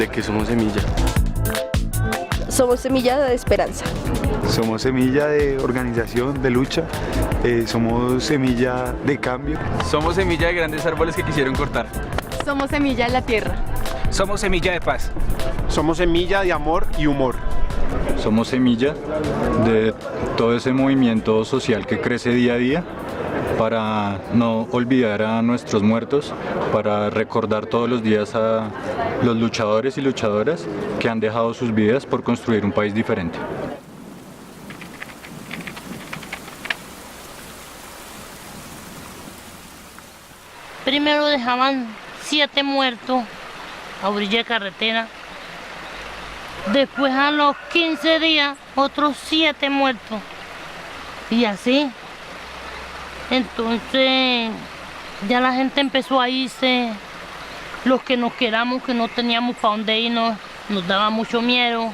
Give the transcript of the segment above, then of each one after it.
de que somos semilla. Somos semilla de esperanza. Somos semilla de organización, de lucha, somos semilla de cambio. Somos semilla de grandes árboles que quisieron cortar. Somos semilla de la tierra. Somos semilla de paz. Somos semilla de amor y humor. Somos semilla de todo ese movimiento social que crece día a día para no olvidar a nuestros muertos, para recordar todos los días a los luchadores y luchadoras que han dejado sus vidas por construir un país diferente. Primero dejaban 7 muertos a orilla de carretera. Después a los 15 días otros 7 muertos. Y así. Entonces ya la gente empezó a irse. Los que nos quedamos, que no teníamos para dónde irnos, nos daba mucho miedo.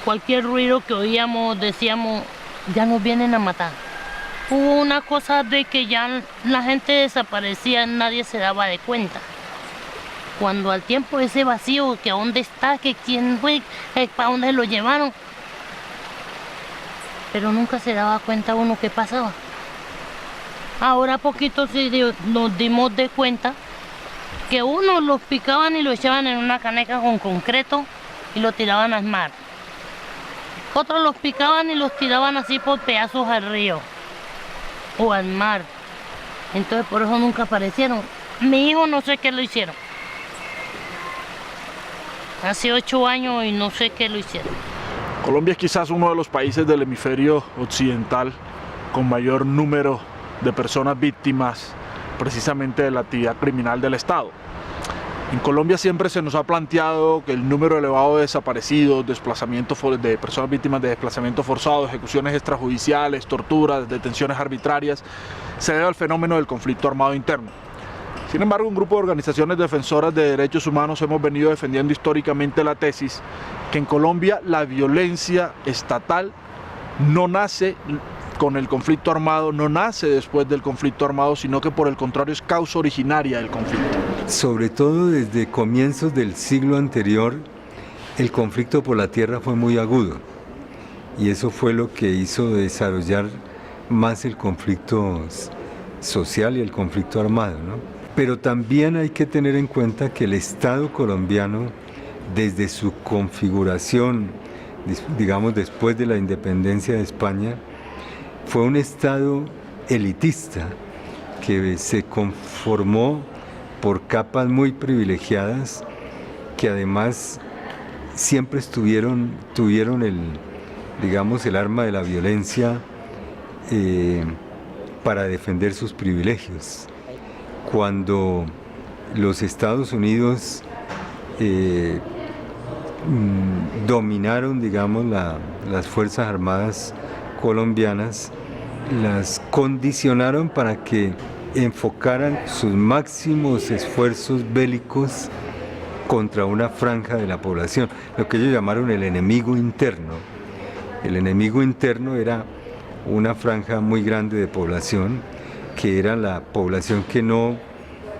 Cualquier ruido que oíamos decíamos, ya nos vienen a matar. Hubo una cosa de que ya la gente desaparecía, nadie se daba de cuenta. Cuando al tiempo ese vacío, que a dónde está, que quién fue, para dónde lo llevaron. Pero nunca se daba cuenta uno qué pasaba. Ahora poquito sí nos dimos de cuenta que unos los picaban y lo echaban en una caneca con concreto y lo tiraban al mar. Otros los picaban y los tiraban así por pedazos al río o al mar. Entonces por eso nunca aparecieron. Mi hijo no sé qué lo hicieron. Hace 8 años y no sé qué lo hicieron. Colombia es quizás uno de los países del hemisferio occidental con mayor número de personas víctimas precisamente de la actividad criminal del Estado. En Colombia siempre se nos ha planteado que el número elevado de desaparecidos, de personas víctimas de desplazamiento forzado, ejecuciones extrajudiciales, torturas, detenciones arbitrarias, se debe al fenómeno del conflicto armado interno. Sin embargo, un grupo de organizaciones defensoras de derechos humanos hemos venido defendiendo históricamente la tesis que en Colombia la violencia estatal no nace con el conflicto armado, no nace después del conflicto armado, sino que por el contrario es causa originaria del conflicto. Sobre todo desde comienzos del siglo anterior, el conflicto por la tierra fue muy agudo y eso fue lo que hizo desarrollar más el conflicto social y el conflicto armado, ¿no? Pero también hay que tener en cuenta que el Estado colombiano, desde su configuración, digamos después de la independencia de España, fue un Estado elitista que se conformó por capas muy privilegiadas que además siempre tuvieron el arma de la violencia para defender sus privilegios. Cuando los Estados Unidos dominaron, digamos, las Fuerzas Armadas colombianas, las condicionaron para que enfocaran sus máximos esfuerzos bélicos contra una franja de la población, lo que ellos llamaron el enemigo interno. El enemigo interno era una franja muy grande de población, que era la población que no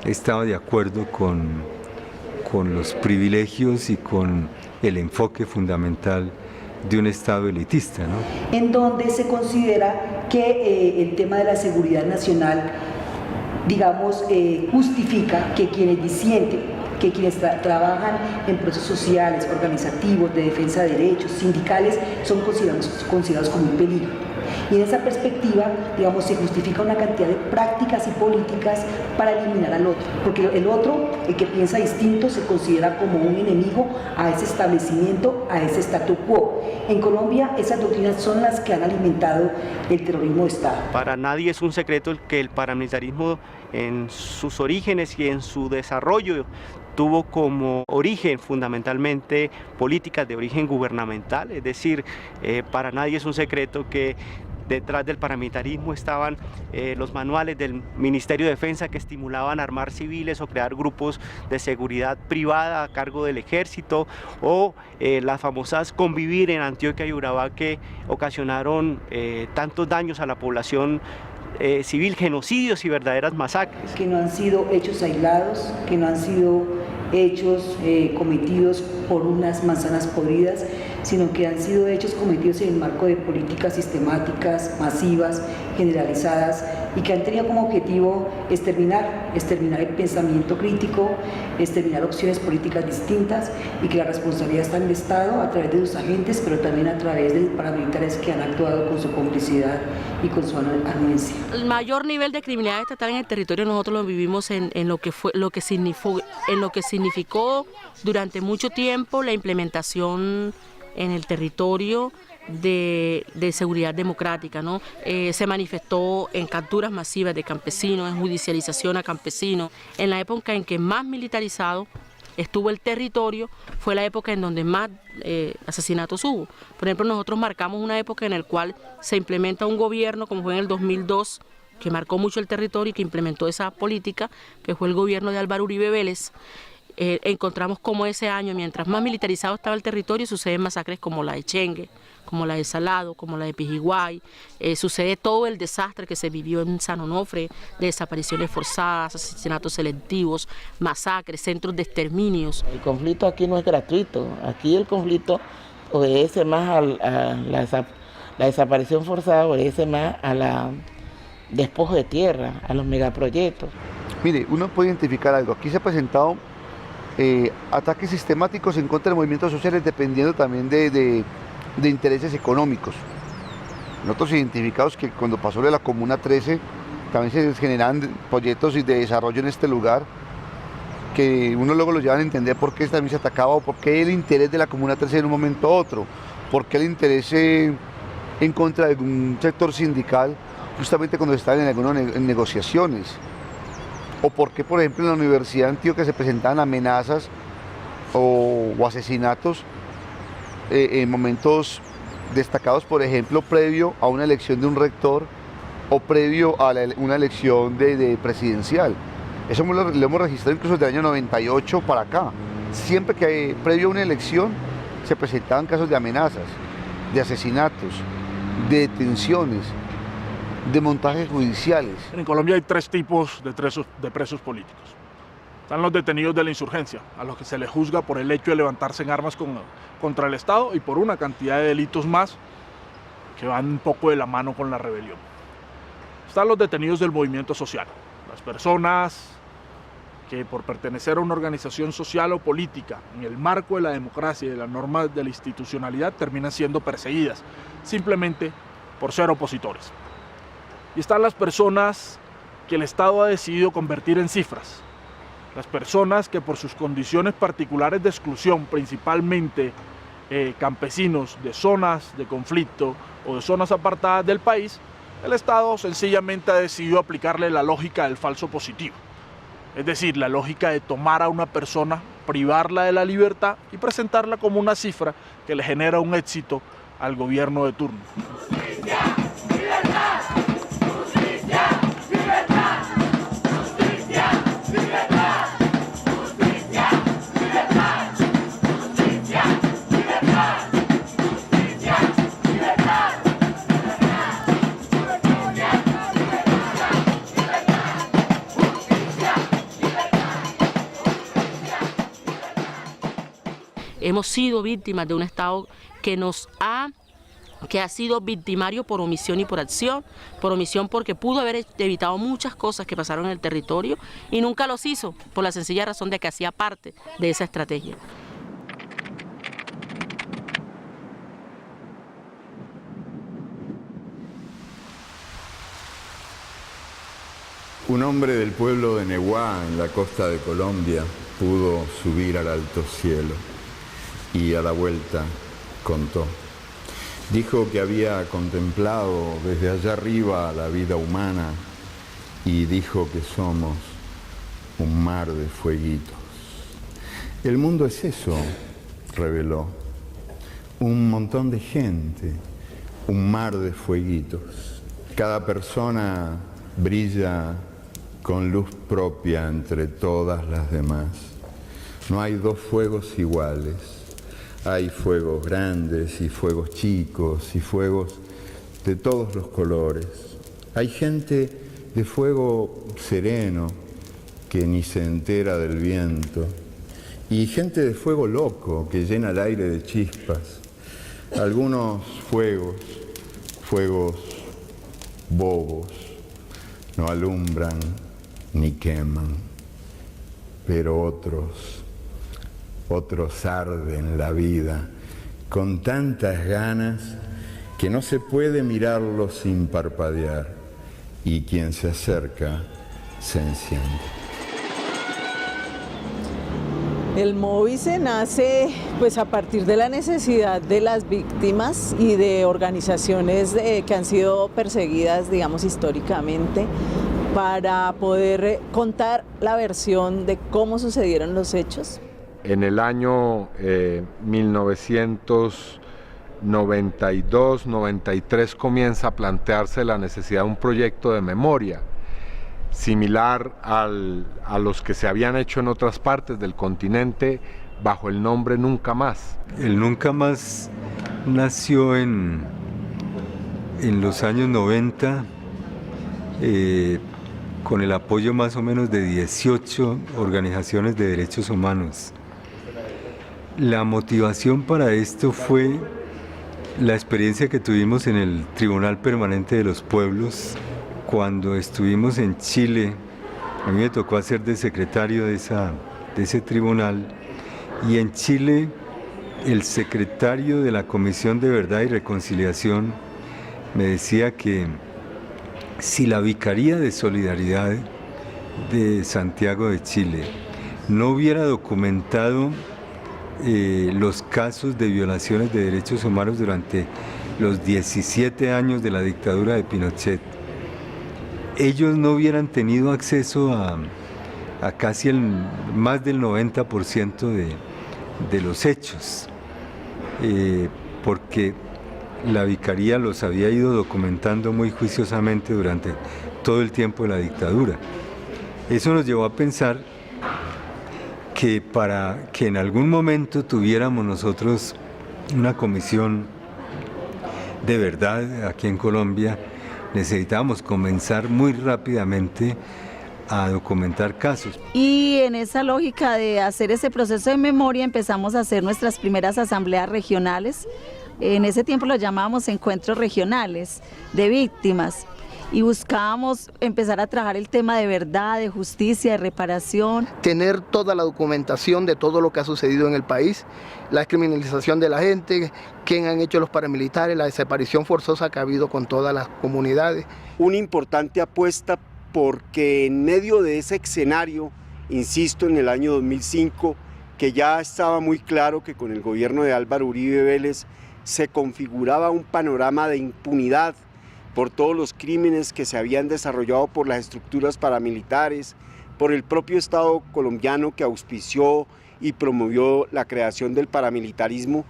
estaba de acuerdo con los privilegios y con el enfoque fundamental de un Estado elitista, ¿no? En donde se considera que el tema de la seguridad nacional, digamos, justifica que quienes disienten, que quienes trabajan en procesos sociales, organizativos, de defensa de derechos, sindicales, son considerados como un peligro. Y en esa perspectiva, digamos, se justifica una cantidad de prácticas y políticas para eliminar al otro, porque el otro, el que piensa distinto, se considera como un enemigo a ese establecimiento, a ese statu quo. En Colombia, esas doctrinas son las que han alimentado el terrorismo de Estado. Para nadie es un secreto que el paramilitarismo en sus orígenes y en su desarrollo tuvo como origen fundamentalmente políticas de origen gubernamental, es decir, para nadie es un secreto que detrás del paramilitarismo estaban los manuales del Ministerio de Defensa que estimulaban armar civiles o crear grupos de seguridad privada a cargo del ejército, o las famosas Convivir en Antioquia y Urabá, que ocasionaron tantos daños a la población civil, genocidios y verdaderas masacres. Que no han sido hechos aislados, que no han sido hechos cometidos por unas manzanas podridas, sino que han sido hechos cometidos en el marco de políticas sistemáticas, masivas, generalizadas, y que han tenido como objetivo exterminar el pensamiento crítico, exterminar opciones políticas distintas, y que la responsabilidad está en el Estado a través de sus agentes, pero también a través de paramilitares que han actuado con su complicidad y con su anuencia. El mayor nivel de criminalidad estatal en el territorio nosotros lo vivimos en lo que significó durante mucho tiempo la implementación en el territorio de seguridad democrática, ¿no? Se manifestó en capturas masivas de campesinos, en judicialización a campesinos. En la época en que más militarizado estuvo el territorio fue la época en donde más asesinatos hubo. Por ejemplo, nosotros marcamos una época en la cual se implementa un gobierno, como fue en el 2002, que marcó mucho el territorio y que implementó esa política, que fue el gobierno de Álvaro Uribe Vélez. Encontramos como ese año, mientras más militarizado estaba el territorio, suceden masacres como la de Chengue, como la de Salado, como la de Pijiguay, sucede todo el desastre que se vivió en San Onofre, de desapariciones forzadas, asesinatos selectivos, masacres, centros de exterminios. El conflicto aquí no es gratuito, aquí el conflicto obedece más a la desaparición forzada, obedece más a la despojo de tierra, a los megaproyectos. Mire, uno puede identificar algo, aquí se ha presentado ataques sistemáticos en contra de movimientos sociales dependiendo también de intereses económicos. Nosotros identificamos que cuando pasó de la Comuna 13 también se generan proyectos de desarrollo en este lugar que uno luego los lleva a entender por qué también se atacaba o por qué el interés de la Comuna 13 en un momento u otro, por qué el interés en contra de un sector sindical justamente cuando estaban en algunas negociaciones. O por qué, por ejemplo, en la Universidad de Antioquia se presentaban amenazas o asesinatos en momentos destacados, por ejemplo, previo a una elección de un rector o previo a una elección de presidencial. Eso lo hemos registrado incluso desde el año 98 para acá. Siempre que previo a una elección se presentaban casos de amenazas, de asesinatos, de detenciones, de montajes judiciales. En Colombia hay tres tipos de presos políticos. Están los detenidos de la insurgencia, a los que se les juzga por el hecho de levantarse en armas contra el Estado y por una cantidad de delitos más que van un poco de la mano con la rebelión. Están los detenidos del movimiento social, las personas que por pertenecer a una organización social o política en el marco de la democracia y de las normas de la institucionalidad terminan siendo perseguidas, simplemente por ser opositores. Y están las personas que el Estado ha decidido convertir en cifras. Las personas que por sus condiciones particulares de exclusión, principalmente campesinos de zonas de conflicto o de zonas apartadas del país, el Estado sencillamente ha decidido aplicarle la lógica del falso positivo. Es decir, la lógica de tomar a una persona, privarla de la libertad y presentarla como una cifra que le genera un éxito al gobierno de turno. ¡Justicia! ¡Libertad! Hemos sido víctimas de un Estado que ha sido victimario por omisión y por acción. Por omisión porque pudo haber evitado muchas cosas que pasaron en el territorio y nunca los hizo, por la sencilla razón de que hacía parte de esa estrategia. Un hombre del pueblo de Neguá, en la costa de Colombia, pudo subir al alto cielo y a la vuelta contó. Dijo que había contemplado desde allá arriba la vida humana y dijo que somos un mar de fueguitos. El mundo es eso, reveló, un montón de gente, un mar de fueguitos. Cada persona brilla con luz propia entre todas las demás. No hay dos fuegos iguales. Hay fuegos grandes y fuegos chicos y fuegos de todos los colores. Hay gente de fuego sereno que ni se entera del viento y gente de fuego loco que llena el aire de chispas. Algunos fuegos bobos, no alumbran ni queman, pero otros arden la vida con tantas ganas que no se puede mirarlos sin parpadear, y quien se acerca se enciende. El Móvice nace pues a partir de la necesidad de las víctimas y de organizaciones que han sido perseguidas, digamos, históricamente, para poder contar la versión de cómo sucedieron los hechos. En el año 1992-93 comienza a plantearse la necesidad de un proyecto de memoria similar a los que se habían hecho en otras partes del continente bajo el nombre Nunca Más. El Nunca Más nació en los años 90 con el apoyo más o menos de 18 organizaciones de derechos humanos. La motivación para esto fue la experiencia que tuvimos en el Tribunal Permanente de los Pueblos. Cuando estuvimos en Chile, a mí me tocó hacer de secretario de ese tribunal, y en Chile el secretario de la Comisión de Verdad y Reconciliación me decía que si la Vicaría de Solidaridad de Santiago de Chile no hubiera documentado los casos de violaciones de derechos humanos durante los 17 años de la dictadura de Pinochet, ellos no hubieran tenido acceso a casi más del 90% de los hechos, porque la Vicaría los había ido documentando muy juiciosamente durante todo el tiempo de la dictadura. Eso nos llevó a pensar que para que en algún momento tuviéramos nosotros una comisión de verdad aquí en Colombia, necesitábamos comenzar muy rápidamente a documentar casos. Y en esa lógica de hacer ese proceso de memoria empezamos a hacer nuestras primeras asambleas regionales. En ese tiempo lo llamábamos encuentros regionales de víctimas, y buscábamos empezar a trabajar el tema de verdad, de justicia, de reparación. Tener toda la documentación de todo lo que ha sucedido en el país, la criminalización de la gente, qué han hecho los paramilitares, la desaparición forzosa que ha habido con todas las comunidades. Una importante apuesta porque en medio de ese escenario, insisto, en el año 2005, que ya estaba muy claro que con el gobierno de Álvaro Uribe Vélez se configuraba un panorama de impunidad por todos los crímenes que se habían desarrollado por las estructuras paramilitares, por el propio Estado colombiano que auspició y promovió la creación del paramilitarismo,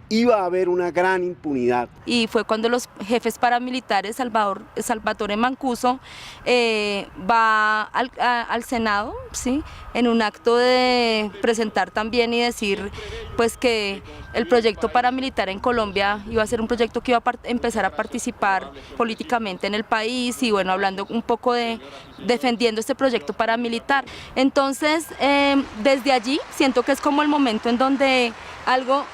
iba a haber una gran impunidad. Y fue cuando los jefes paramilitares, Salvatore Mancuso, va al Senado, ¿sí?, en un acto de presentar también y decir pues que el proyecto paramilitar en Colombia iba a ser un proyecto que iba a empezar a participar políticamente en el país, y bueno, hablando un poco de defendiendo este proyecto paramilitar. Entonces, desde allí siento que es como el momento en donde algo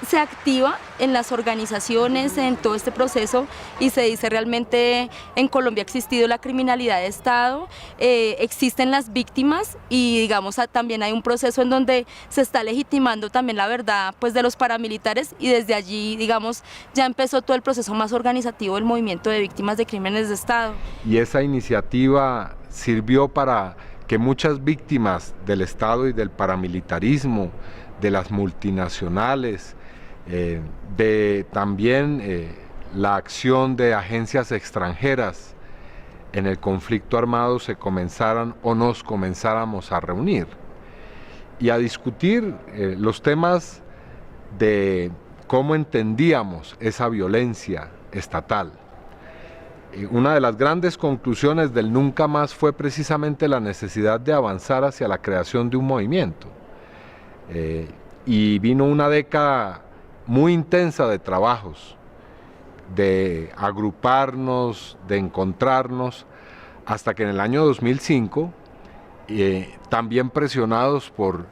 se activa en las organizaciones, en todo este proceso, y se dice realmente en Colombia ha existido la criminalidad de Estado, existen las víctimas, y digamos también hay un proceso en donde se está legitimando también la verdad pues de los paramilitares, y desde allí digamos ya empezó todo el proceso más organizativo del movimiento de víctimas de crímenes de Estado. Y esa iniciativa sirvió para que muchas víctimas del Estado y del paramilitarismo, de las multinacionales, de también la acción de agencias extranjeras en el conflicto armado se comenzaran o nos comenzáramos a reunir y a discutir los temas de cómo entendíamos esa violencia estatal. Una de las grandes conclusiones del Nunca Más fue precisamente la necesidad de avanzar hacia la creación de un movimiento. Y vino una década muy intensa de trabajos, de agruparnos, de encontrarnos, hasta que en el año 2005, también presionados por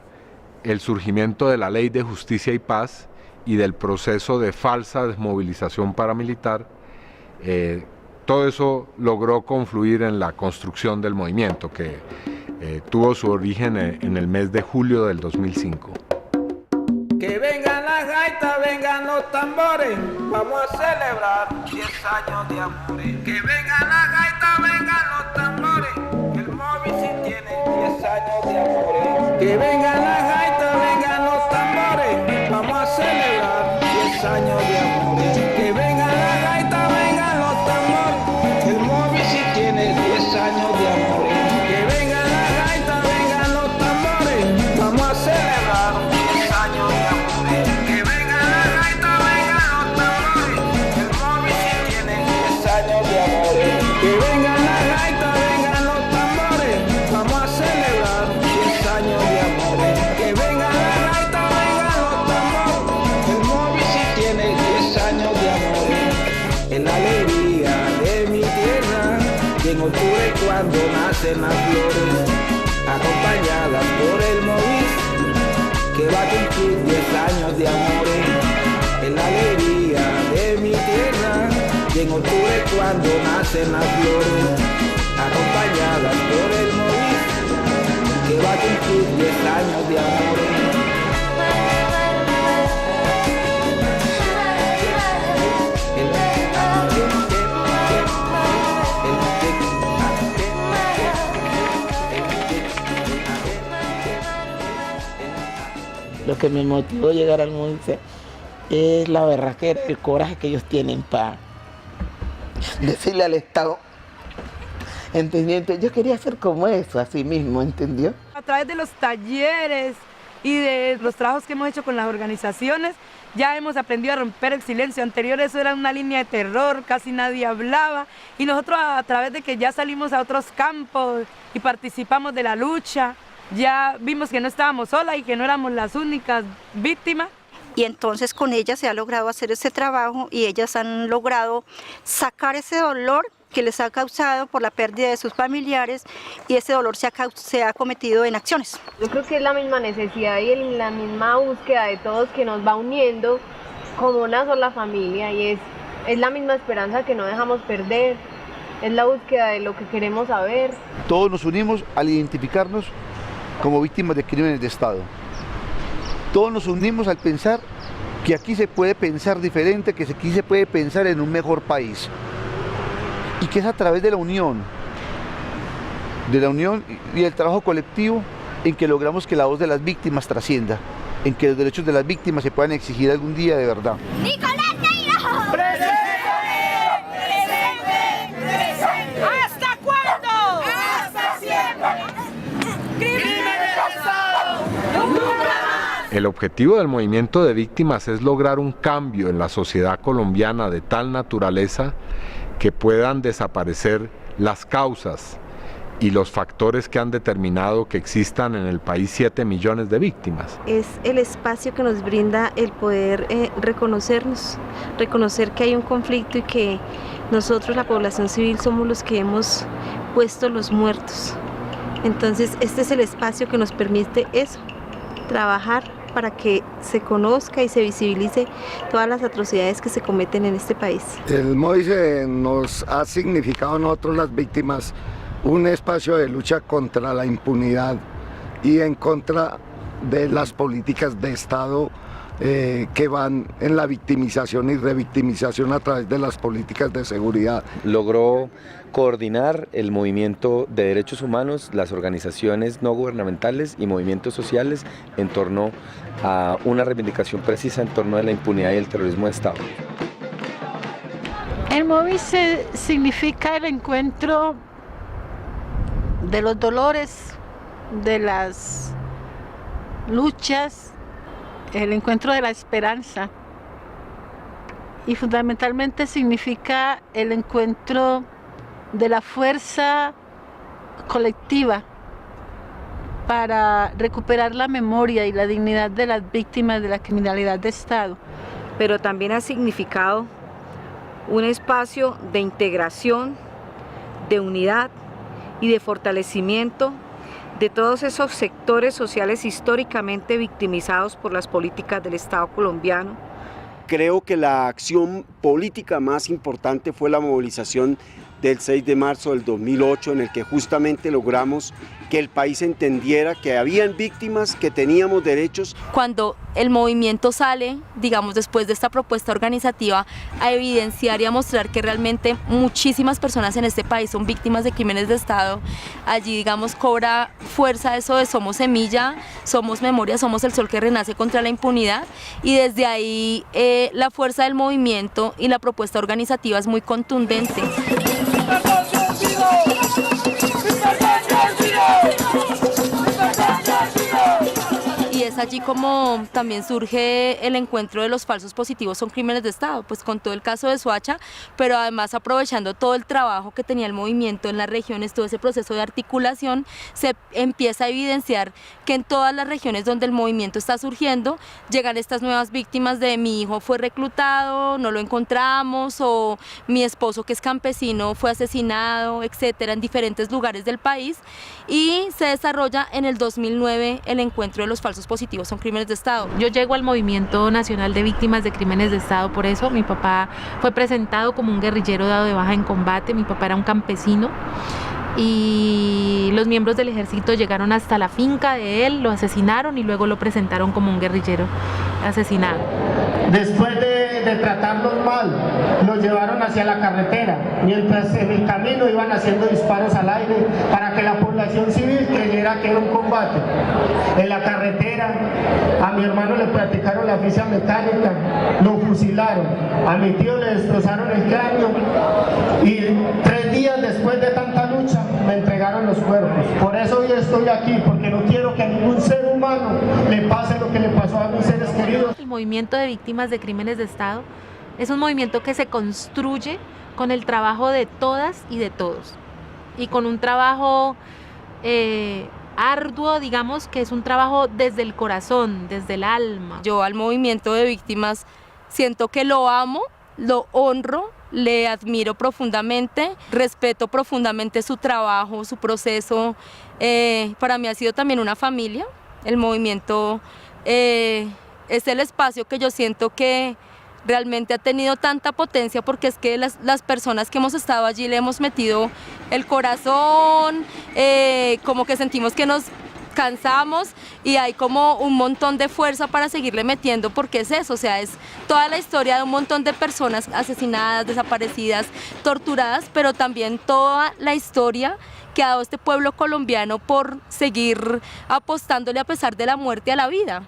el surgimiento de la Ley de Justicia y Paz y del proceso de falsa desmovilización paramilitar, todo eso logró confluir en la construcción del movimiento, que tuvo su origen en el mes de julio del 2005. Que vengan las gaitas, vengan los tambores, vamos a celebrar 10 años de amores. Que vengan las gaitas, vengan los tambores, el móvil sí tiene 10 años de amores. Que vengan las gaitas, vengan los tambores, vamos a celebrar 10 años de amores. Que vengan las gaitas, vengan los tambores, el móvil sí tiene 10 años de amores. Que vengan las gaitas, vengan los tambores, vamos a celebrar 10 años de amores. Que vengan las gaitas, vengan los tambores, el móvil sí tiene 10 años de amores. Que vengan las gaitas, vengan los tambores, vamos a celebrar 10 años de amores. Que vengan las gaitas, vengan los tambores, el móvil sí tiene 10 años de amores. En la alegría de mi tierra, y en octubre cuando nacen las flores, acompañadas por el móvil que va a cumplir 10 años de amores. En la alegría de mi tierra, y en octubre cuando nacen las flores, acompañadas por el móvil que va a cumplir 10 años de amores. Lo que me motivó a llegar al Móvice es la berraquera, el coraje que ellos tienen para decirle al Estado, ¿entendió? Yo quería ser como eso, así mismo, ¿entendió? A través de los talleres y de los trabajos que hemos hecho con las organizaciones, ya hemos aprendido a romper el silencio. Anterior eso era una línea de terror, casi nadie hablaba, y nosotros a través de que ya salimos a otros campos y participamos de la lucha, ya vimos que no estábamos solas y que no éramos las únicas víctimas. Y entonces con ellas se ha logrado hacer ese trabajo y ellas han logrado sacar ese dolor que les ha causado por la pérdida de sus familiares, y ese dolor se ha cometido en acciones. Yo creo que es la misma necesidad y la misma búsqueda de todos que nos va uniendo como una sola familia, y es la misma esperanza que no dejamos perder, es la búsqueda de lo que queremos saber. Todos nos unimos al identificarnos como víctimas de crímenes de Estado. Todos nos unimos al pensar que aquí se puede pensar diferente, que aquí se puede pensar en un mejor país. Y que es a través de la unión y el trabajo colectivo en que logramos que la voz de las víctimas trascienda, en que los derechos de las víctimas se puedan exigir algún día de verdad. ¡Nicolás Neiro! ¡Presente! ¡Presente! ¡Presente! ¿Hasta cuándo? ¡Hasta siempre! ¡Crímenes de Estado! ¡Nunca más! El objetivo del movimiento de víctimas es lograr un cambio en la sociedad colombiana de tal naturaleza que puedan desaparecer las causas y los factores que han determinado que existan en el país 7 millones de víctimas. Es el espacio que nos brinda el poder reconocernos, reconocer que hay un conflicto y que nosotros, la población civil, somos los que hemos puesto los muertos. Entonces este es el espacio que nos permite eso, trabajar para que se conozca y se visibilice todas las atrocidades que se cometen en este país. El Móvice nos ha significado a nosotros las víctimas un espacio de lucha contra la impunidad y en contra de las políticas de Estado que van en la victimización y revictimización a través de las políticas de seguridad. Logró coordinar el movimiento de derechos humanos, las organizaciones no gubernamentales y movimientos sociales en torno a una reivindicación precisa en torno a la impunidad y el terrorismo de Estado. El Móvice significa el encuentro de los dolores, de las luchas, el encuentro de la esperanza, y fundamentalmente significa el encuentro de la fuerza colectiva para recuperar la memoria y la dignidad de las víctimas de la criminalidad de Estado. Pero también ha significado un espacio de integración, de unidad y de fortalecimiento de todos esos sectores sociales históricamente victimizados por las políticas del Estado colombiano. Creo que la acción política más importante fue la movilización del 6 de marzo del 2008, en el que justamente logramos que el país entendiera que habían víctimas, que teníamos derechos. Cuando el movimiento sale, digamos, después de esta propuesta organizativa, a evidenciar y a mostrar que realmente muchísimas personas en este país son víctimas de crímenes de Estado, allí, digamos, cobra fuerza eso de somos semilla, somos memoria, somos el sol que renace contra la impunidad, y desde ahí la fuerza del movimiento y la propuesta organizativa es muy contundente. Y es allí como también surge el encuentro de los falsos positivos son crímenes de Estado, pues con todo el caso de Soacha, pero además aprovechando todo el trabajo que tenía el movimiento en las regiones, todo ese proceso de articulación, se empieza a evidenciar que en todas las regiones donde el movimiento está surgiendo, llegan estas nuevas víctimas de mi hijo fue reclutado, no lo encontramos, o mi esposo que es campesino fue asesinado, etcétera, en diferentes lugares del país, y se desarrolla en el 2009 el encuentro de los falsos positivos son crímenes de Estado. Yo llego al Movimiento Nacional de Víctimas de Crímenes de Estado por eso. Mi papá fue presentado como un guerrillero dado de baja en combate, mi papá era un campesino y los miembros del ejército llegaron hasta la finca de él, lo asesinaron y luego lo presentaron como un guerrillero asesinado. Después de tratarlos mal, los llevaron hacia la carretera, mientras en el camino iban haciendo disparos al aire para que la población civil creyera que era un combate. En la carretera a mi hermano le practicaron la fisia mecánica, lo fusilaron, a mi tío le destrozaron el cráneo y 3 días después de tanta lucha me entregaron los cuerpos. Por eso hoy estoy aquí, porque no quiero que a ningún ser humano le pase lo que le pasó a mis seres queridos. El movimiento de víctimas de crímenes de Estado es un movimiento que se construye con el trabajo de todas y de todos y con un trabajo arduo, digamos, que es un trabajo desde el corazón, desde el alma. Yo al movimiento de víctimas siento que lo amo, lo honro, le admiro profundamente, respeto profundamente su trabajo, su proceso. Para mí ha sido también una familia. El movimiento es el espacio que yo siento que realmente ha tenido tanta potencia, porque es que las personas que hemos estado allí le hemos metido el corazón, como que sentimos que nos cansamos y hay como un montón de fuerza para seguirle metiendo, porque es eso, o sea, es toda la historia de un montón de personas asesinadas, desaparecidas, torturadas, pero también toda la historia que ha dado este pueblo colombiano por seguir apostándole a pesar de la muerte a la vida.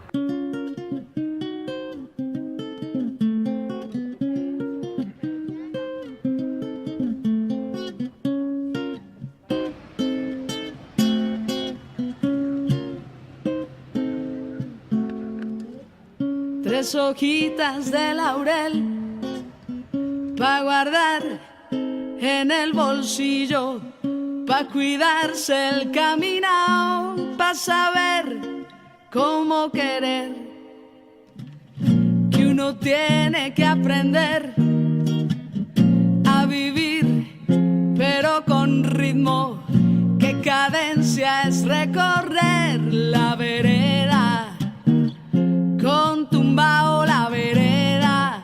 Tres hojitas de laurel pa' guardar en el bolsillo, pa' cuidarse el caminao, pa' saber cómo querer, que uno tiene que aprender a vivir, pero con ritmo, que cadencia es recorrer la vereda. Con tumbao la vereda,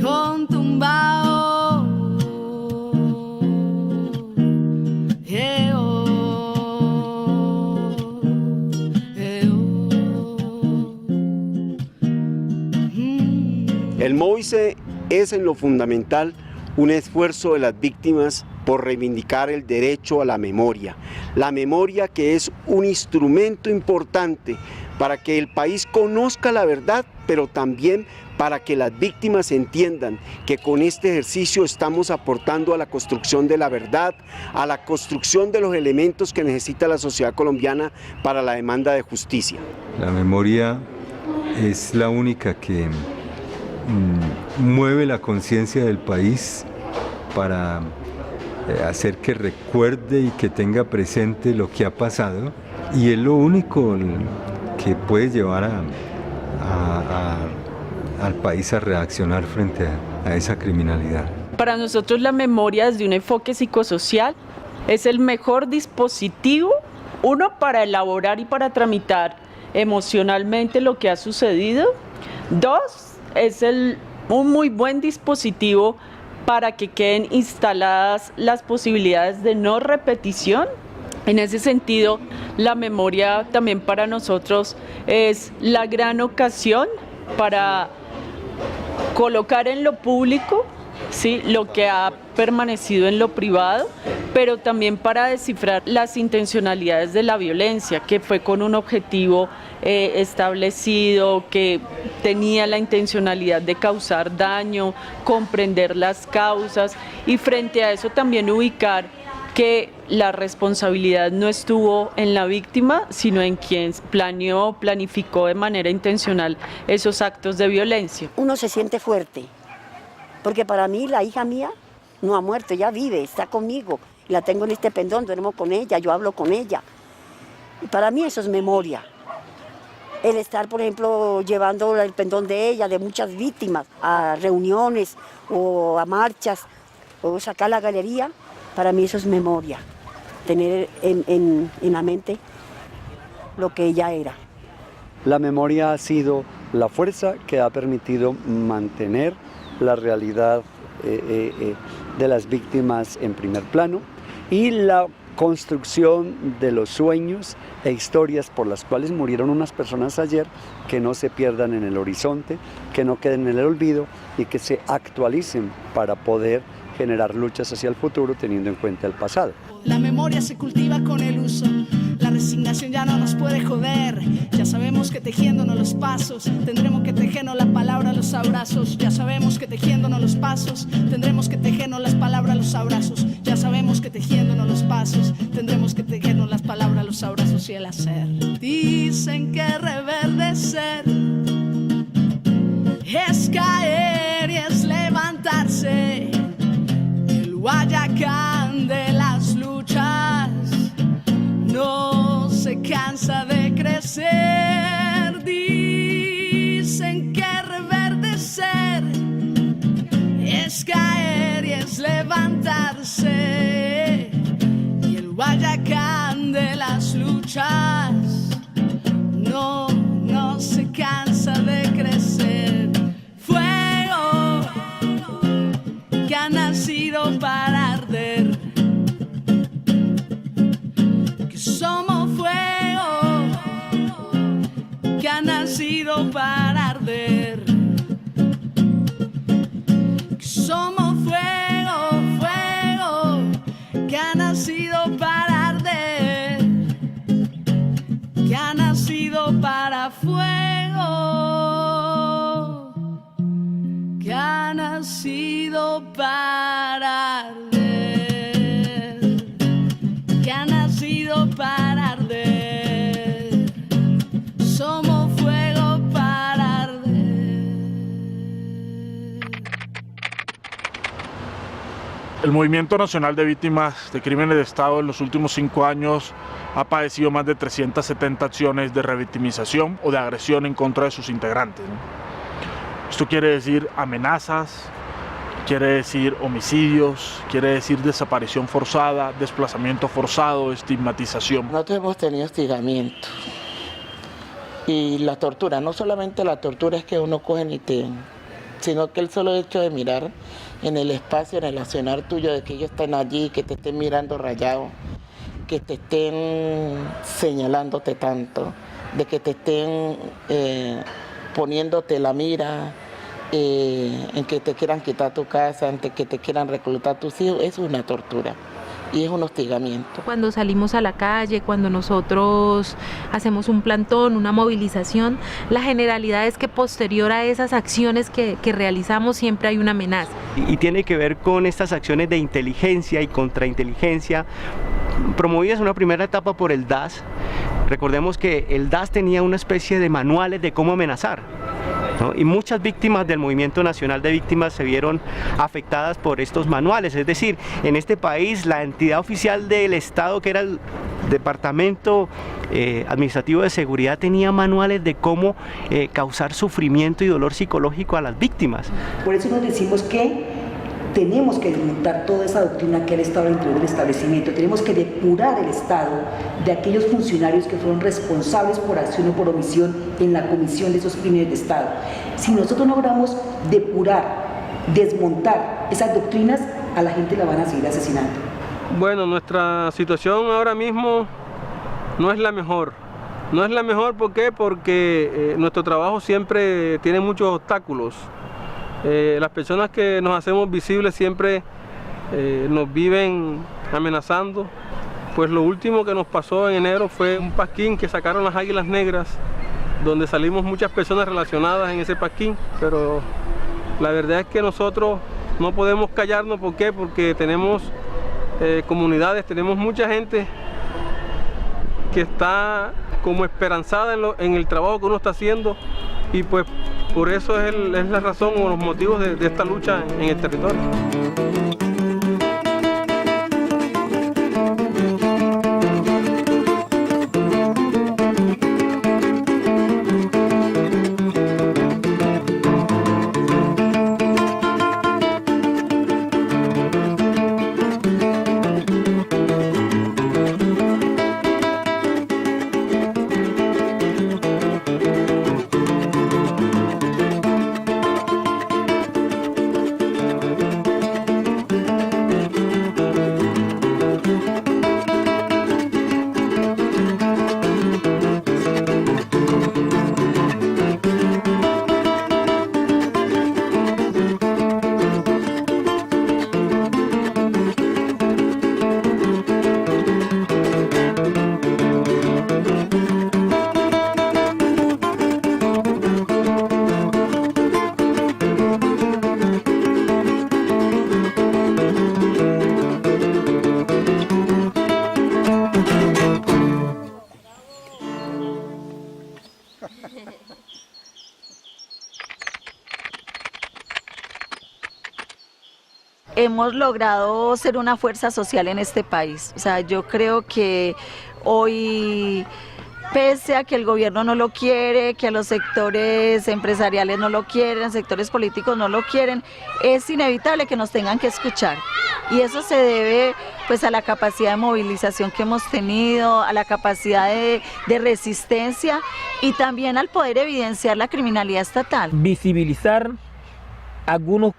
con tumbao, El MOVICE es en lo fundamental un esfuerzo de las víctimas por reivindicar el derecho a la memoria que es un instrumento importante para que el país conozca la verdad, pero también para que las víctimas entiendan que con este ejercicio estamos aportando a la construcción de la verdad, a la construcción de los elementos que necesita la sociedad colombiana para la demanda de justicia. La memoria es la única que mueve la conciencia del país para hacer que recuerde y que tenga presente lo que ha pasado, y es lo único que puede llevar al país a reaccionar frente a esa criminalidad. Para nosotros la memoria desde un enfoque psicosocial es el mejor dispositivo Uno, para elaborar y para tramitar emocionalmente lo que ha sucedido. Dos, es un muy buen dispositivo para que queden instaladas las posibilidades de no repetición. En ese sentido, la memoria también para nosotros es la gran ocasión para colocar en lo público, ¿sí?, lo que ha permanecido en lo privado, pero también para descifrar las intencionalidades de la violencia, que fue con un objetivo establecido, que tenía la intencionalidad de causar daño, comprender las causas y frente a eso también ubicar que la responsabilidad no estuvo en la víctima, sino en quien planeó, planificó de manera intencional esos actos de violencia. Uno se siente fuerte, porque para mí la hija mía no ha muerto, ella vive, está conmigo, la tengo en este pendón, duermo con ella, yo hablo con ella. Y para mí eso es memoria. El estar, por ejemplo, llevando el pendón de ella, de muchas víctimas, a reuniones o a marchas, o sacar la galería, para mí eso es memoria, tener en la mente lo que ella era. La memoria ha sido la fuerza que ha permitido mantener la realidad de las víctimas en primer plano y la construcción de los sueños e historias por las cuales murieron unas personas ayer, que no se pierdan en el horizonte, que no queden en el olvido y que se actualicen para poder generar luchas hacia el futuro teniendo en cuenta el pasado. La memoria se cultiva con el uso, la resignación ya no nos puede joder. Ya sabemos que tejiéndonos los pasos, tendremos que tejernos la palabra, los abrazos. Ya sabemos que tejiéndonos los pasos, tendremos que tejernos las palabras, los abrazos. Ya sabemos que tejiéndonos los pasos, tendremos que tejernos las palabras, los abrazos y el hacer. Dicen que reverdecer es caer y es levantarse. El Guayacán de las luchas no se cansa de crecer. Dicen que reverdecer es caer y es levantarse. Y el Guayacán de las luchas no se cansa de crecer. Fuego que ha nacido para arder, que somos fuego que ha nacido para arder, que somos fuego, fuego que ha nacido para arder, que ha nacido para fuego, que ha nacido para arder, que ha nacido para arder, somos fuego para arder. El Movimiento Nacional de Víctimas de Crímenes de Estado en los últimos 5 años ha padecido más de 370 acciones de revictimización o de agresión en contra de sus integrantes, ¿no? Esto quiere decir amenazas, quiere decir homicidios, quiere decir desaparición forzada, desplazamiento forzado, estigmatización. Nosotros hemos tenido hostigamiento y la tortura, no solamente la tortura es que uno coge y te, sino que el solo hecho de mirar en el espacio, en el accionar tuyo, de que ellos estén allí, que te estén mirando rayado, que te estén señalándote tanto, de que te estén poniéndote la mira, en que te quieran quitar tu casa, en que te quieran reclutar tus hijos, es una tortura y es un hostigamiento. Cuando salimos a la calle, cuando nosotros hacemos un plantón, una movilización, la generalidad es que posterior a esas acciones que realizamos siempre hay una amenaza. Y tiene que ver con estas acciones de inteligencia y contrainteligencia, promovidas en una primera etapa por el DAS. Recordemos que el DAS tenía una especie de manuales de cómo amenazar, ¿no? Y muchas víctimas del Movimiento Nacional de Víctimas se vieron afectadas por estos manuales. Es decir, en este país la entidad oficial del Estado, que era el Departamento Administrativo de Seguridad, tenía manuales de cómo causar sufrimiento y dolor psicológico a las víctimas. Por eso nos decimos que tenemos que desmontar toda esa doctrina que ha estado al interior del establecimiento, tenemos que depurar el Estado de aquellos funcionarios que fueron responsables por acción o por omisión en la comisión de esos crímenes de Estado. Si nosotros no logramos depurar, desmontar esas doctrinas, a la gente la van a seguir asesinando. Bueno, nuestra situación ahora mismo no es la mejor. No es la mejor, ¿por qué? Porque nuestro trabajo siempre tiene muchos obstáculos. Las personas que nos hacemos visibles siempre nos viven amenazando. Pues lo último que nos pasó en enero fue un pasquín que sacaron las Águilas Negras, donde salimos muchas personas relacionadas en ese pasquín, pero la verdad es que nosotros no podemos callarnos. ¿Por qué? Porque tenemos comunidades, tenemos mucha gente que está como esperanzada en el trabajo que uno está haciendo, y pues por eso es la razón o los motivos de esta lucha en el territorio. Hemos logrado ser una fuerza social en este país. O sea, yo creo que hoy, pese a que el gobierno no lo quiere, que a los sectores empresariales no lo quieren, los sectores políticos no lo quieren, es inevitable que nos tengan que escuchar. Y eso se debe pues a la capacidad de movilización que hemos tenido, a la capacidad de resistencia y también al poder evidenciar la criminalidad estatal. Visibilizar algunos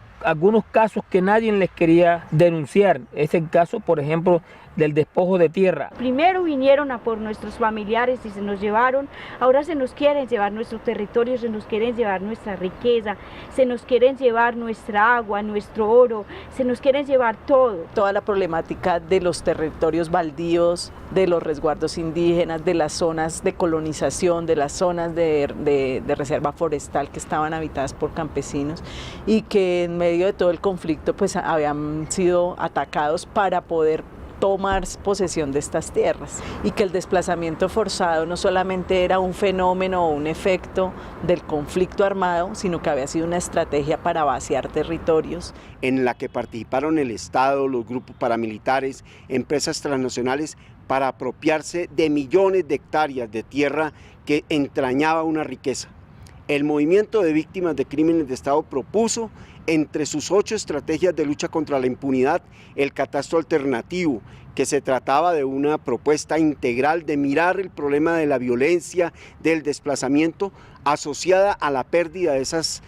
casos que nadie les quería denunciar. Es el caso, por ejemplo, del despojo de tierra. Primero vinieron a por nuestros familiares y se nos llevaron, ahora se nos quieren llevar nuestro territorio, se nos quieren llevar nuestra riqueza, se nos quieren llevar nuestra agua, nuestro oro, se nos quieren llevar todo. Toda la problemática de los territorios baldíos, de los resguardos indígenas, de las zonas de colonización, de las zonas de reserva forestal que estaban habitadas por campesinos y que en medio de todo el conflicto pues habían sido atacados para poder tomar posesión de estas tierras, y que el desplazamiento forzado no solamente era un fenómeno o un efecto del conflicto armado, sino que había sido una estrategia para vaciar territorios. En la que participaron el Estado, los grupos paramilitares, empresas transnacionales, para apropiarse de millones de hectáreas de tierra que entrañaba una riqueza. El movimiento de víctimas de crímenes de Estado propuso, entre sus 8 estrategias de lucha contra la impunidad, el catastro alternativo, que se trataba de una propuesta integral de mirar el problema de la violencia, del desplazamiento, asociada a la pérdida de esas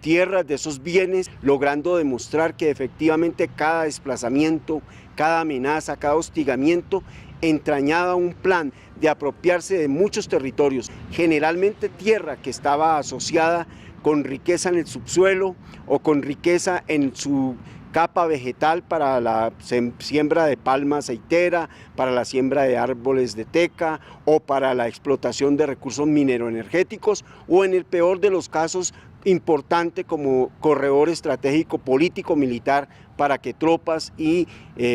tierras, de esos bienes, logrando demostrar que efectivamente cada desplazamiento, cada amenaza, cada hostigamiento entrañaba un plan de apropiarse de muchos territorios, generalmente tierra que estaba asociada con riqueza en el subsuelo o con riqueza en su capa vegetal para la siembra de palma aceitera, para la siembra de árboles de teca o para la explotación de recursos mineroenergéticos, o en el peor de los casos importante como corredor estratégico político militar para que tropas y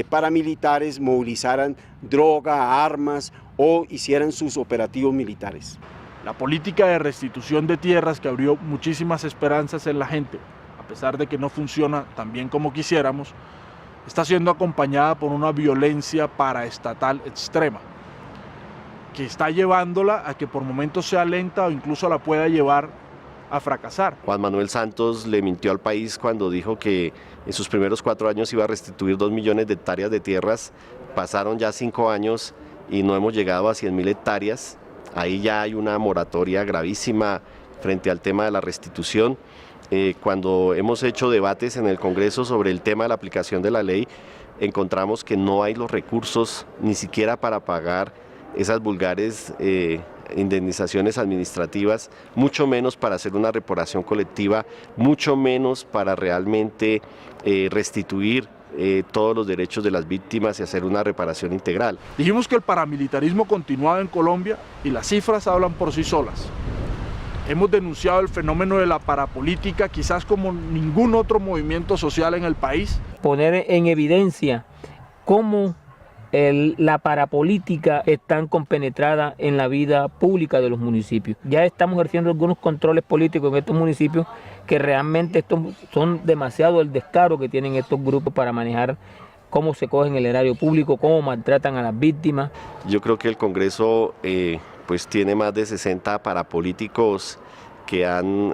paramilitares movilizaran droga, armas o hicieran sus operativos militares. La política de restitución de tierras, que abrió muchísimas esperanzas en la gente, a pesar de que no funciona tan bien como quisiéramos, está siendo acompañada por una violencia paraestatal extrema, que está llevándola a que por momentos sea lenta o incluso la pueda llevar a fracasar. Juan Manuel Santos le mintió al país cuando dijo que en sus primeros 4 años iba a restituir 2 millones de hectáreas de tierras. Pasaron ya 5 años y no hemos llegado a 100.000 hectáreas. Ahí ya hay una moratoria gravísima frente al tema de la restitución. Cuando hemos hecho debates en el Congreso sobre el tema de la aplicación de la ley, encontramos que no hay los recursos ni siquiera para pagar esas vulgares indemnizaciones administrativas, mucho menos para hacer una reparación colectiva, mucho menos para realmente restituir todos los derechos de las víctimas y hacer una reparación integral. Dijimos que el paramilitarismo continuaba en Colombia y las cifras hablan por sí solas. Hemos denunciado el fenómeno de la parapolítica, quizás como ningún otro movimiento social en el país. Poner en evidencia cómo la parapolítica es tan compenetrada en la vida pública de los municipios. Ya estamos ejerciendo algunos controles políticos en estos municipios que realmente son demasiado el descaro que tienen estos grupos para manejar cómo se cogen el erario público, cómo maltratan a las víctimas. Yo creo que el Congreso pues tiene más de 60 parapolíticos que han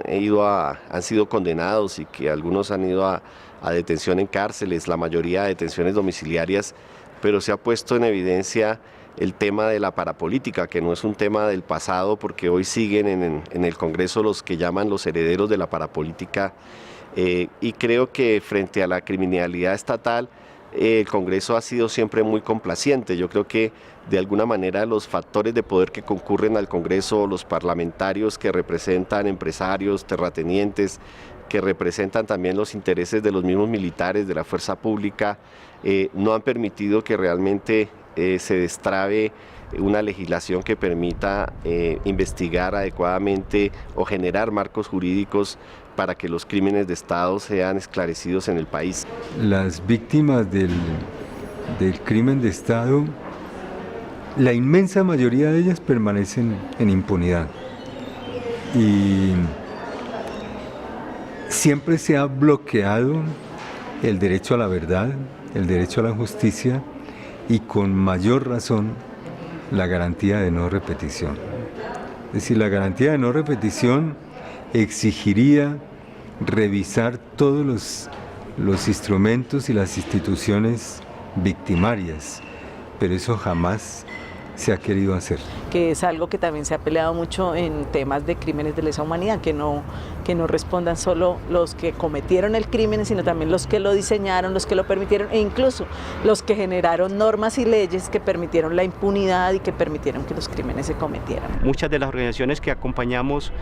sido condenados y que algunos han ido a detención en cárceles, la mayoría de detenciones domiciliarias, pero se ha puesto en evidencia el tema de la parapolítica, que no es un tema del pasado, porque hoy siguen en el Congreso los que llaman los herederos de la parapolítica, y creo que frente a la criminalidad estatal, el Congreso ha sido siempre muy complaciente. Yo creo que de alguna manera los factores de poder que concurren al Congreso, los parlamentarios que representan empresarios, terratenientes, que representan también los intereses de los mismos militares, de la fuerza pública, no han permitido que realmente se destrabe una legislación que permita investigar adecuadamente o generar marcos jurídicos para que los crímenes de Estado sean esclarecidos en el país. Las víctimas del crimen de Estado, la inmensa mayoría de ellas permanecen en impunidad. Y siempre se ha bloqueado el derecho a la verdad, el derecho a la justicia y con mayor razón la garantía de no repetición. Es decir, la garantía de no repetición exigiría revisar todos los instrumentos y las instituciones victimarias, pero eso jamás se ha querido hacer. Que es algo que también se ha peleado mucho en temas de crímenes de lesa humanidad, que no respondan solo los que cometieron el crimen, sino también los que lo diseñaron, los que lo permitieron e incluso los que generaron normas y leyes que permitieron la impunidad y que permitieron que los crímenes se cometieran. Muchas de las organizaciones que acompañamos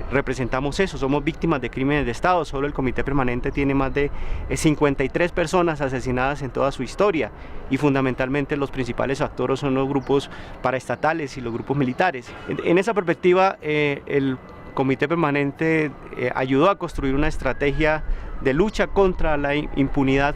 representamos eso, somos víctimas de crímenes de Estado. Solo el Comité Permanente tiene más de 53 personas asesinadas en toda su historia y fundamentalmente los principales actores son los grupos paraestatales y los grupos militares. En esa perspectiva, el Comité Permanente ayudó a construir una estrategia de lucha contra la impunidad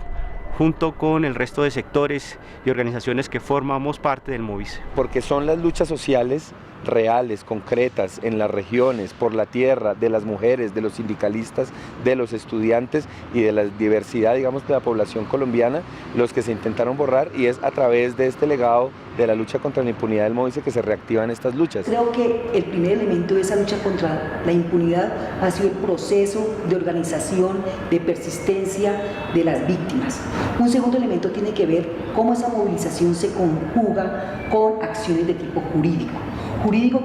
junto con el resto de sectores y organizaciones que formamos parte del MOVICE. Porque son las luchas sociales reales, concretas, en las regiones, por la tierra, de las mujeres, de los sindicalistas, de los estudiantes y de la diversidad, digamos, de la población colombiana, los que se intentaron borrar, y es a través de este legado de la lucha contra la impunidad del MOVICE que se reactivan estas luchas. Creo que el primer elemento de esa lucha contra la impunidad ha sido el proceso de organización, de persistencia de las víctimas. Un segundo elemento tiene que ver cómo esa movilización se conjuga con acciones de tipo jurídico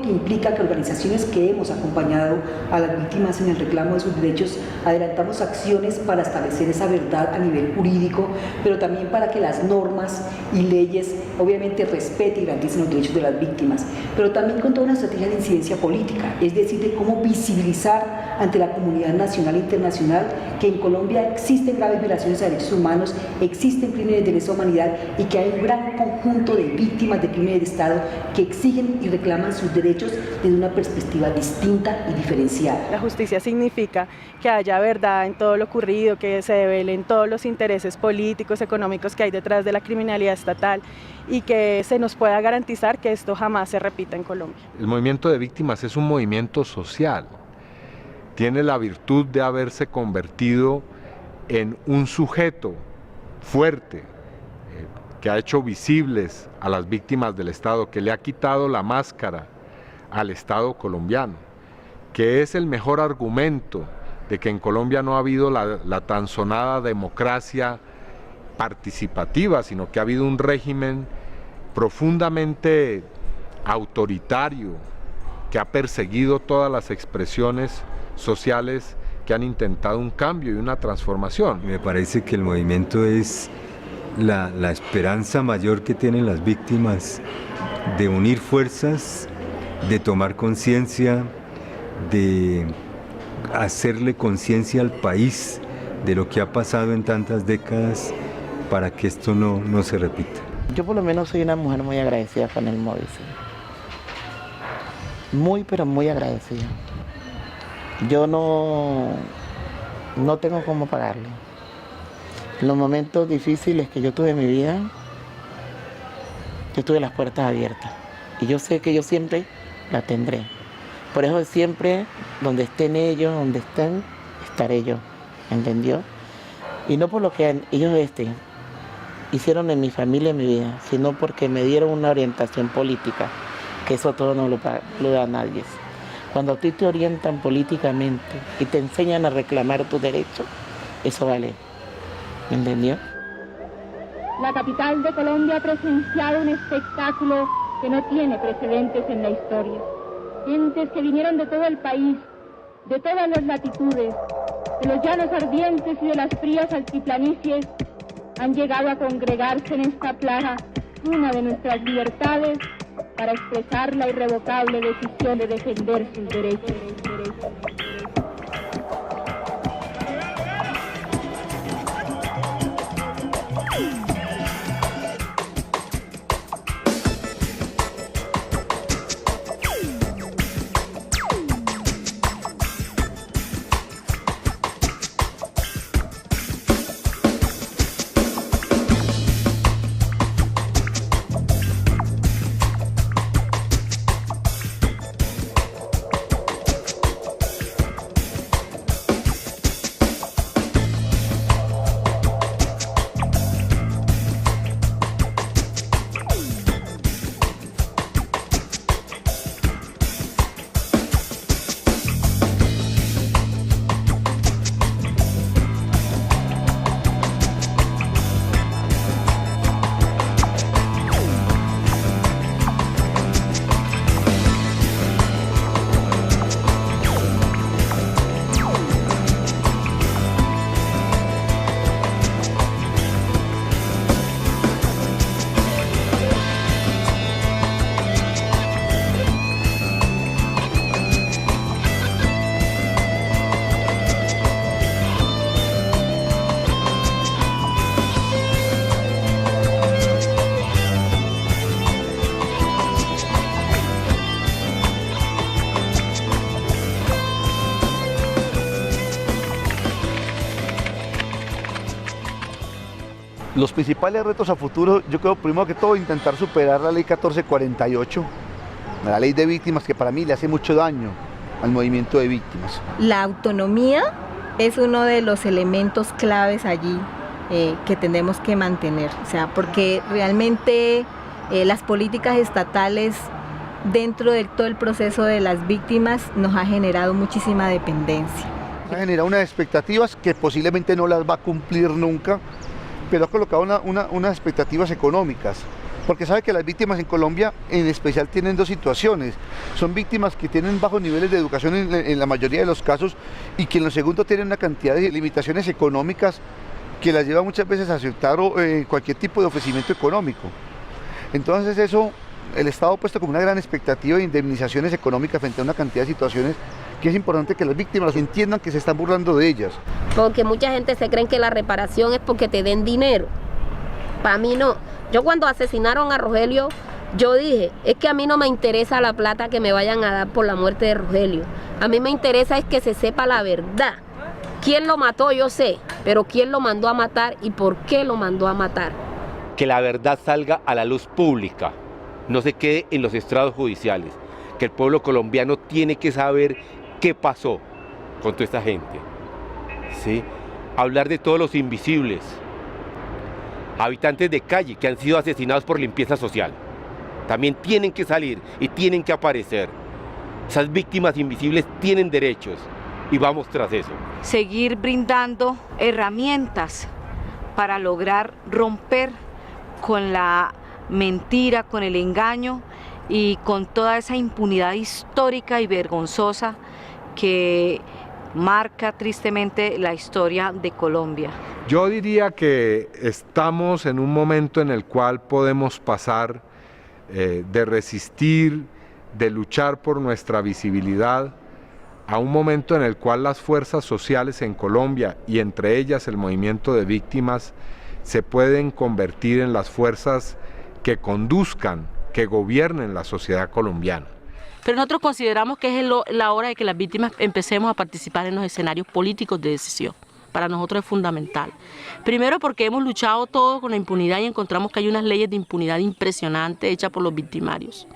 que implica que organizaciones que hemos acompañado a las víctimas en el reclamo de sus derechos adelantamos acciones para establecer esa verdad a nivel jurídico, pero también para que las normas y leyes obviamente respeten y garanticen los derechos de las víctimas, pero también con toda una estrategia de incidencia política, es decir, de cómo visibilizar ante la comunidad nacional e internacional que en Colombia existen graves violaciones a derechos humanos, existen crímenes de lesa humanidad y que hay un gran conjunto de víctimas de crímenes de Estado que exigen y reclaman sus derechos desde una perspectiva distinta y diferenciada. La justicia significa que haya verdad en todo lo ocurrido, que se develen todos los intereses políticos, económicos que hay detrás de la criminalidad estatal y que se nos pueda garantizar que esto jamás se repita en Colombia. El movimiento de víctimas es un movimiento social, tiene la virtud de haberse convertido en un sujeto fuerte, que ha hecho visibles a las víctimas del Estado, que le ha quitado la máscara al Estado colombiano. que es el mejor argumento de que en Colombia no ha habido la tan sonada democracia participativa, sino que ha habido un régimen profundamente autoritario que ha perseguido todas las expresiones sociales que han intentado un cambio y una transformación. Me parece que el movimiento es la esperanza mayor que tienen las víctimas de unir fuerzas, de tomar conciencia, de hacerle conciencia al país de lo que ha pasado en tantas décadas para que esto no se repita. Yo por lo menos soy una mujer muy agradecida con el Movice. Muy, pero muy agradecida. Yo no tengo cómo pagarle. En los momentos difíciles que yo tuve en mi vida, yo tuve las puertas abiertas. Y yo sé que yo siempre la tendré. Por eso siempre, donde estén ellos, donde estén, estaré yo. ¿Entendió? Y no por lo que ellos hicieron en mi familia, en mi vida, sino porque me dieron una orientación política, que eso todo no lo da nadie. Cuando a ti te orientan políticamente y te enseñan a reclamar tus derechos, eso vale. ¿Me entendió? La capital de Colombia ha presenciado un espectáculo que no tiene precedentes en la historia. Gentes que vinieron de todo el país, de todas las latitudes, de los llanos ardientes y de las frías altiplanicies, han llegado a congregarse en esta plaza, una de nuestras libertades, para expresar la irrevocable decisión de defender sus derechos. Los principales retos a futuro, yo creo primero que todo intentar superar la ley 1448, la ley de víctimas, que para mí le hace mucho daño al movimiento de víctimas. La autonomía es uno de los elementos claves allí que tenemos que mantener, o sea, porque realmente las políticas estatales dentro de todo el proceso de las víctimas nos ha generado muchísima dependencia. Ha generado unas expectativas que posiblemente no las va a cumplir nunca, pero ha colocado unas expectativas económicas, porque sabe que las víctimas en Colombia en especial tienen dos situaciones. Son víctimas que tienen bajos niveles de educación en la mayoría de los casos, y que en lo segundo tienen una cantidad de limitaciones económicas que las lleva muchas veces a aceptar cualquier tipo de ofrecimiento económico. Entonces eso, el Estado ha puesto como una gran expectativa de indemnizaciones económicas frente a una cantidad de situaciones que es importante que las víctimas entiendan que se están burlando de ellas. Porque mucha gente se cree que la reparación es porque te den dinero. Para mí no. Yo cuando asesinaron a Rogelio, yo dije, es que a mí no me interesa la plata que me vayan a dar por la muerte de Rogelio. A mí me interesa es que se sepa la verdad. ¿Quién lo mató? Yo sé, pero ¿quién lo mandó a matar y por qué lo mandó a matar? Que la verdad salga a la luz pública, no se quede en los estrados judiciales, que el pueblo colombiano tiene que saber qué pasó con toda esta gente, ¿sí? Hablar de todos los invisibles, habitantes de calle que han sido asesinados por limpieza social, también tienen que salir y tienen que aparecer, Esas víctimas invisibles tienen derechos y vamos tras eso. Seguir brindando herramientas para lograr romper con la mentira, con el engaño y con toda esa impunidad histórica y vergonzosa que marca tristemente la historia de Colombia. Yo diría que estamos en un momento en el cual podemos pasar de resistir, de luchar por nuestra visibilidad, a un momento en el cual las fuerzas sociales en Colombia, y entre ellas el movimiento de víctimas, se pueden convertir en las fuerzas que conduzcan, que gobiernen la sociedad colombiana. Pero nosotros consideramos que es la hora de que las víctimas empecemos a participar en los escenarios políticos de decisión. Para nosotros es fundamental. Primero porque hemos luchado todo con la impunidad y encontramos que hay unas leyes de impunidad impresionantes hechas por los victimarios.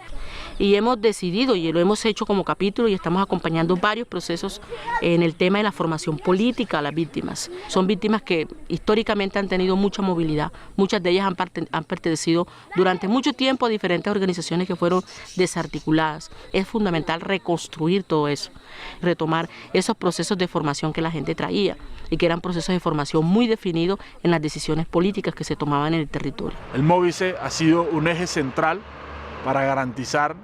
Y hemos decidido, y lo hemos hecho como capítulo, y estamos acompañando varios procesos en el tema de la formación política a las víctimas. Son víctimas que históricamente han tenido mucha movilidad, muchas de ellas han pertenecido durante mucho tiempo a diferentes organizaciones que fueron desarticuladas. Es fundamental reconstruir todo eso, retomar esos procesos de formación que la gente traía y que eran procesos de formación muy definidos en las decisiones políticas que se tomaban en el territorio. El Móvice ha sido un eje central para garantizar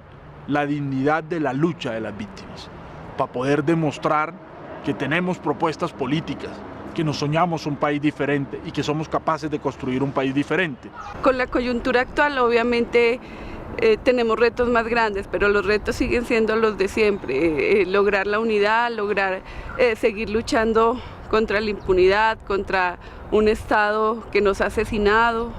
la dignidad de la lucha de las víctimas, para poder demostrar que tenemos propuestas políticas, que nos soñamos un país diferente y que somos capaces de construir un país diferente. Con la coyuntura actual, obviamente, tenemos retos más grandes, pero los retos siguen siendo los de siempre, lograr la unidad, lograr seguir luchando contra la impunidad, contra un Estado que nos ha asesinado,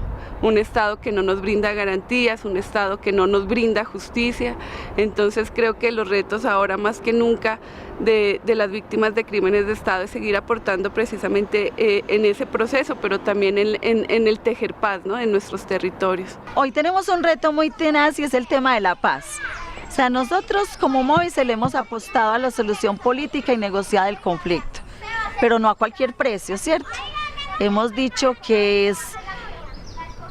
un Estado que no nos brinda garantías, un Estado que no nos brinda justicia. Entonces creo que los retos ahora más que nunca de las víctimas de crímenes de Estado es seguir aportando precisamente en ese proceso, pero también en el tejer paz, ¿no?, en nuestros territorios. Hoy tenemos un reto muy tenaz y es el tema de la paz. O sea, nosotros como Móvice le hemos apostado a la solución política y negociada del conflicto, pero no a cualquier precio, ¿cierto? Hemos dicho que es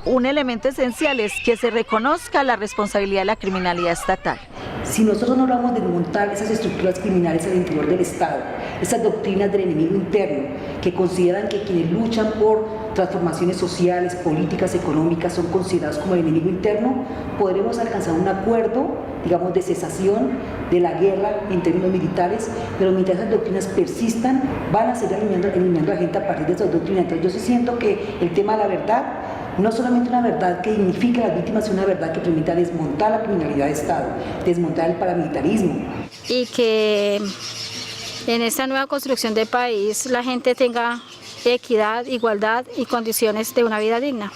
un elemento esencial es que se reconozca la responsabilidad de la criminalidad estatal. Si nosotros no logramos desmontar esas estructuras criminales al interior del Estado, esas doctrinas del enemigo interno que consideran que quienes luchan por transformaciones sociales, políticas, económicas son considerados como el enemigo interno, podremos alcanzar un acuerdo, digamos, de cesación de la guerra en términos militares, pero mientras esas doctrinas persistan, van a seguir eliminando a la gente a partir de esas doctrinas. Entonces yo sí siento que el tema de la verdad, no solamente una verdad que dignifique a las víctimas, sino una verdad que permita desmontar la criminalidad de Estado, desmontar el paramilitarismo. Y que en esta nueva construcción del país la gente tenga equidad, igualdad y condiciones de una vida digna.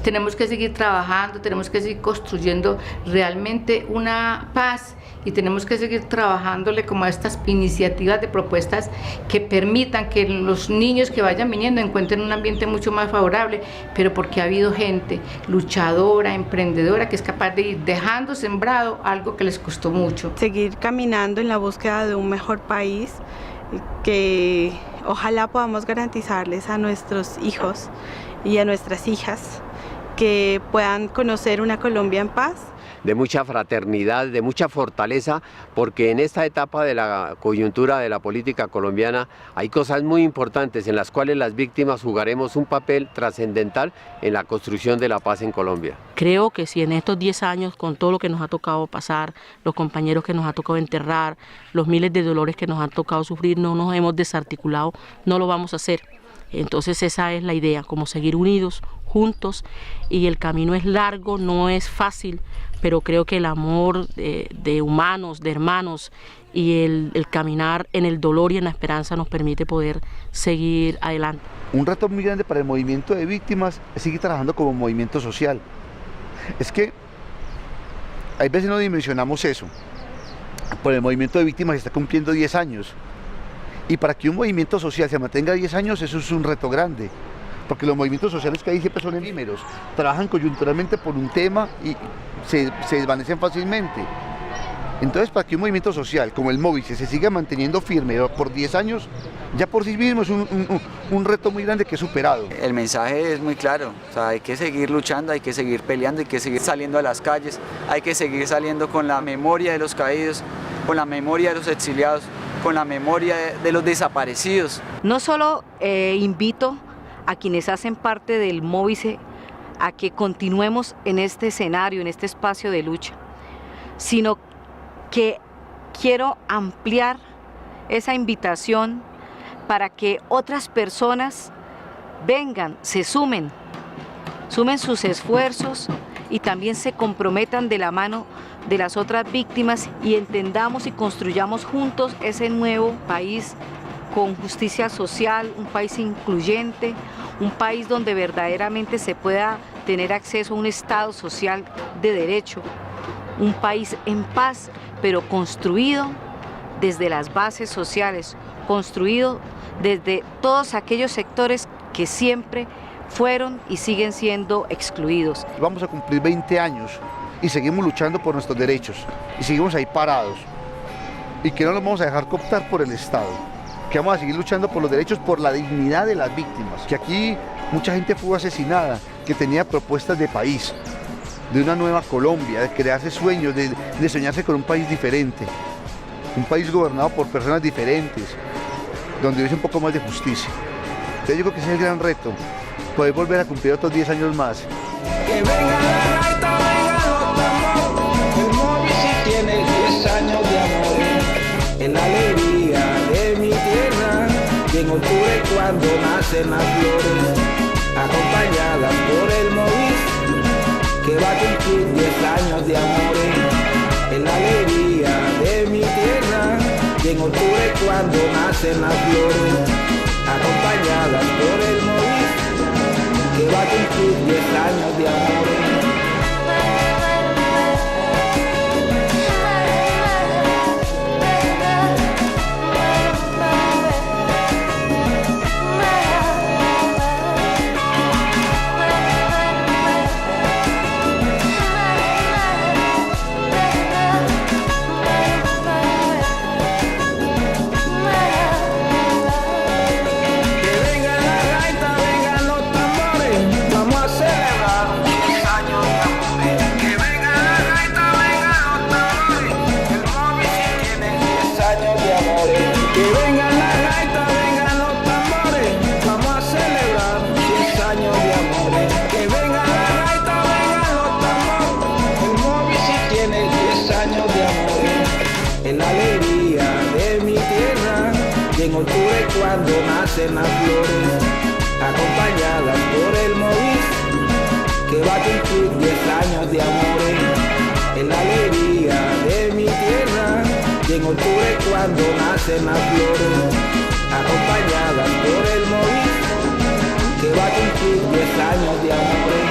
Tenemos que seguir trabajando, tenemos que seguir construyendo realmente una paz y tenemos que seguir trabajándole como a estas iniciativas de propuestas que permitan que los niños que vayan viniendo encuentren un ambiente mucho más favorable, pero porque ha habido gente luchadora, emprendedora, que es capaz de ir dejando sembrado algo que les costó mucho. Seguir caminando en la búsqueda de un mejor país, que ojalá podamos garantizarles a nuestros hijos y a nuestras hijas que puedan conocer una Colombia en paz. De mucha fraternidad, de mucha fortaleza, porque en esta etapa de la coyuntura de la política colombiana hay cosas muy importantes en las cuales las víctimas jugaremos un papel trascendental en la construcción de la paz en Colombia. Creo que si en estos 10 años, con todo lo que nos ha tocado pasar, los compañeros que nos ha tocado enterrar, los miles de dolores que nos han tocado sufrir, no nos hemos desarticulado, no lo vamos a hacer. Entonces esa es la idea, como seguir unidos, juntos, y el camino es largo, no es fácil, pero creo que el amor de humanos, de hermanos, y el caminar en el dolor y en la esperanza nos permite poder seguir adelante. Un reto muy grande para el movimiento de víctimas es seguir trabajando como movimiento social. Es que hay veces no dimensionamos eso. Por el movimiento de víctimas está cumpliendo 10 años. Y para que un movimiento social se mantenga 10 años, eso es un reto grande. Porque los movimientos sociales que hay siempre son efímeros. Trabajan coyunturalmente por un tema y se desvanecen fácilmente. Entonces, para que un movimiento social como el Móvice se siga manteniendo firme por 10 años, ya por sí mismo es un reto muy grande que es superado. El mensaje es muy claro, o sea, hay que seguir luchando, hay que seguir peleando, hay que seguir saliendo a las calles, hay que seguir saliendo con la memoria de los caídos, con la memoria de los exiliados, con la memoria de los desaparecidos. No solo invito a quienes hacen parte del Móvice a que continuemos en este escenario, en este espacio de lucha, sino que quiero ampliar esa invitación para que otras personas vengan, se sumen sus esfuerzos y también se comprometan de la mano de las otras víctimas y entendamos y construyamos juntos ese nuevo país con justicia social, un país incluyente, un país donde verdaderamente se pueda tener acceso a un Estado social de derecho, un país en paz, pero construido desde las bases sociales, construido desde todos aquellos sectores que siempre fueron y siguen siendo excluidos. Vamos a cumplir 20 años y seguimos luchando por nuestros derechos y seguimos ahí parados y que no nos vamos a dejar cooptar por el Estado, que vamos a seguir luchando por los derechos, por la dignidad de las víctimas, que aquí mucha gente fue asesinada, que tenía propuestas de país, de una nueva Colombia, de crearse sueños, de soñarse con un país diferente, un país gobernado por personas diferentes, donde hubiese un poco más de justicia. Entonces yo creo que ese es el gran reto, poder volver a cumplir otros 10 años más. Que venga la gaita, venga los tambores, el móvil sí tiene 10 años de amor, en la alegría de mi tierra, y en octubre cuando nacen las flores, acompañadas por el móvil, que va a cumplir 10 años de amor, en la alegría de mi tierra, y en octubre cuando nacen las flores, acompañadas por el móvil, que va a cumplir 10 años de amor. Cuando nacen las flores, acompañadas por el móvil, que va a cumplir 10 años de amor, en la alegría de mi tierra, y en octubre cuando nacen las flores, acompañadas por el móvil, que va a cumplir 10 años de amor.